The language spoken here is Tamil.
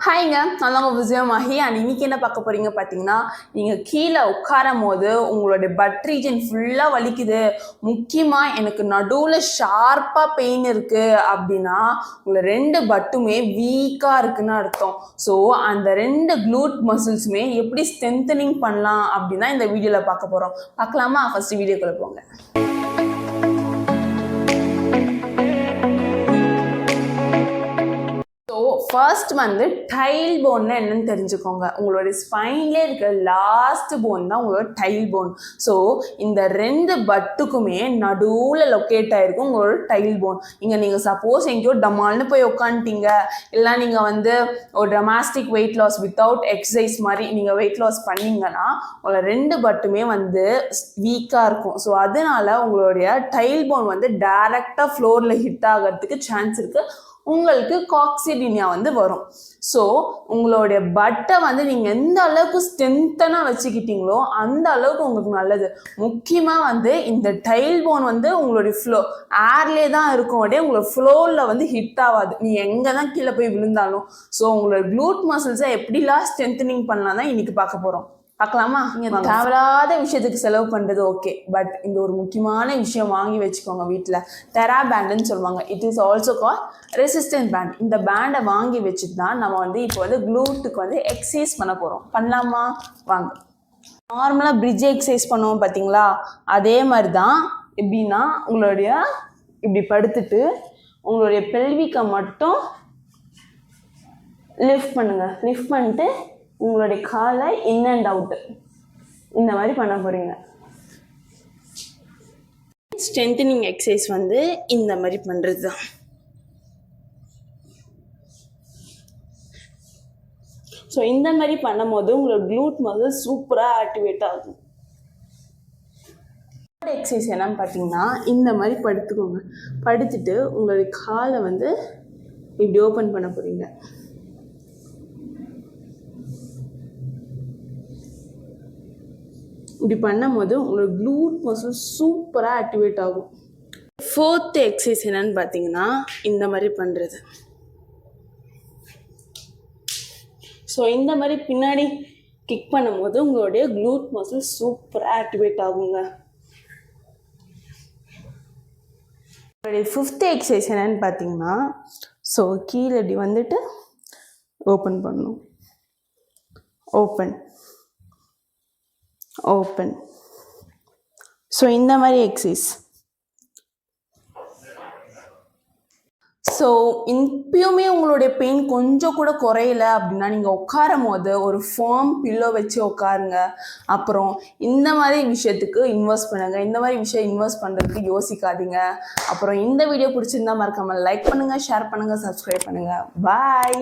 ஹாய்ங்க, நான் தான் விஜயமாகி. அண்ட் இன்னைக்கு என்ன பார்க்க போறீங்க பார்த்தீங்கன்னா, நீங்கள் கீழே உட்காரும் போது உங்களுடைய பட் ரீஜன் ஃபுல்லாக வலிக்குது, முக்கியமாக எனக்கு நடுவில் ஷார்ப்பாக பெயின் இருக்குது அப்படின்னா உங்களை 2 பட்டுமே வீக்காக இருக்குன்னு அர்த்தம். ஸோ அந்த 2 க்ளூட் மசில்ஸுமே எப்படி ஸ்ட்ரென்தனிங் பண்ணலாம் அப்படின்னா இந்த வீடியோவில் பார்க்க போகிறோம். பார்க்கலாமா? ஃபஸ்ட்டு வீடியோக்குள்ளே போங்க. ஃபர்ஸ்ட் வந்து டைல் போன்னா என்னன்னு தெரிஞ்சுக்கோங்க. உங்களுடைய ஸ்பைன்லேயே இருக்கிற லாஸ்ட் போன் தான் உங்களோட டைல் போன். ஸோ இந்த 2 பட்டுக்குமே நடுவில் லொக்கேட் ஆகிருக்கும் உங்களோட டைல் போன். இங்கே நீங்கள் சப்போஸ் எங்கேயோ டமால்னு போய் உட்காந்துட்டீங்க, இல்லை நீங்கள் வந்து ஒரு ட்ரமாஸ்டிக் வெயிட் லாஸ் வித்தவுட் எக்ஸசைஸ் மாதிரி நீங்கள் வெயிட் லாஸ் பண்ணிங்கன்னா உங்களோட 2 பட்டுமே வந்து வீக்காக இருக்கும். ஸோ அதனால உங்களுடைய டைல் போன் வந்து டைரெக்டாக ஃப்ளோரில் ஹிட் ஆகிறதுக்கு சான்ஸ் இருக்குது. உங்களுக்கு காக்சிடினியா வந்து வரும். ஸோ உங்களுடைய பட்டை வந்து நீங்கள் எந்த அளவுக்கு ஸ்ட்ரென்த்தனாக வச்சுக்கிட்டீங்களோ அந்த அளவுக்கு உங்களுக்கு நல்லது. முக்கியமாக வந்து இந்த டைல் போன் வந்து உங்களுடைய ஏர்லேயே தான் இருக்கும், அப்படியே உங்களோட ஃப்ளோரில் வந்து ஹிட் ஆகாது, நீ எங்கே தான் கீழே போய் விழுந்தாலும். ஸோ உங்களோட க்ளூட் மசில்ஸை எப்படிலாம் ஸ்ட்ரென்தனிங் பண்ணலாம் தான் இன்னைக்கு பார்க்க போகிறோம். பார்க்கலாமா? நீங்கள் தேவையில்லாத விஷயத்துக்கு செலவு பண்ணுறது ஓகே, பட் இந்த ஒரு முக்கியமான விஷயம் வாங்கி வச்சுக்கோங்க வீட்டில். டெரா பேண்டுன்னு சொல்லுவாங்க. It is also call resistant band. இந்த பேண்டை வாங்கி வச்சுட்டு தான் நம்ம வந்து இப்போ வந்து க்ளூட்டுக்கு வந்து எக்ஸசைஸ் பண்ண போகிறோம். பண்ணலாமா? வாங்க. நார்மலாக பிரிட்ஜ் எக்ஸசைஸ் பண்ணுவோம் பார்த்தீங்களா, அதே மாதிரி தான். எப்படின்னா உங்களுடைய இப்படி படுத்துட்டு உங்களுடைய பெல்விக்கை மட்டும் லிஃப்ட் பண்ணுங்கள். லிஃப்ட் பண்ணிட்டு உங்களுடைய காலை இன் அண்ட் அவுட்டு இந்த மாதிரி பண்ண போகிறீங்க. ஸ்ட்ரென்தனிங் எக்ஸசைஸ் வந்து இந்த மாதிரி பண்ணுறது தான். ஸோ இந்த மாதிரி பண்ணும்போது உங்களோட க்ளூட் மசில் சூப்பராக ஆக்டிவேட் ஆகும். எக்ஸசைஸ் என்னன்னு பார்த்தீங்கன்னா, இந்த மாதிரி படுத்துக்கோங்க. படுத்துட்டு உங்களுடைய காலை வந்து இப்படி ஓப்பன் பண்ண போகிறீங்க. இப்படி பண்ணும் போது உங்களோட க்ளூட் மசில் சூப்பராக ஆக்டிவேட் ஆகும். 4th எக்ஸசைஸ் என்னன்னு பார்த்தீங்கன்னா, இந்த மாதிரி பண்ணுறது. ஸோ இந்த மாதிரி பின்னாடி கிக் பண்ணும்போது உங்களுடைய க்ளூட் மசில் சூப்பராக ஆக்டிவேட் ஆகுங்க. உங்களுடைய 5th எக்ஸசைஸ் என்னன்னு பார்த்தீங்கன்னா, ஸோ கீழே இப்படி வந்துட்டு ஓப்பன் பண்ணணும். ஓப்பன். ஸோ இந்த மாதிரி எக்ஸசைஸ். ஸோ இப்பயுமே உங்களுடைய பெயின் கொஞ்சம் கூட குறையல அப்படின்னா நீங்கள் உட்காரும் போது ஒரு ஃபார்ம் பில்லோ வச்சு உட்காருங்க. அப்புறம் இந்த மாதிரி விஷயத்துக்கு இன்வெஸ்ட் பண்ணுங்க. இந்த மாதிரி விஷயம் இன்வெஸ்ட் பண்ணுறதுக்கு யோசிக்காதீங்க. அப்புறம் இந்த வீடியோ பிடிச்சிருந்தா மறக்காமல் லைக் பண்ணுங்கள், ஷேர் பண்ணுங்கள், சப்ஸ்கிரைப் பண்ணுங்கள். பாய்.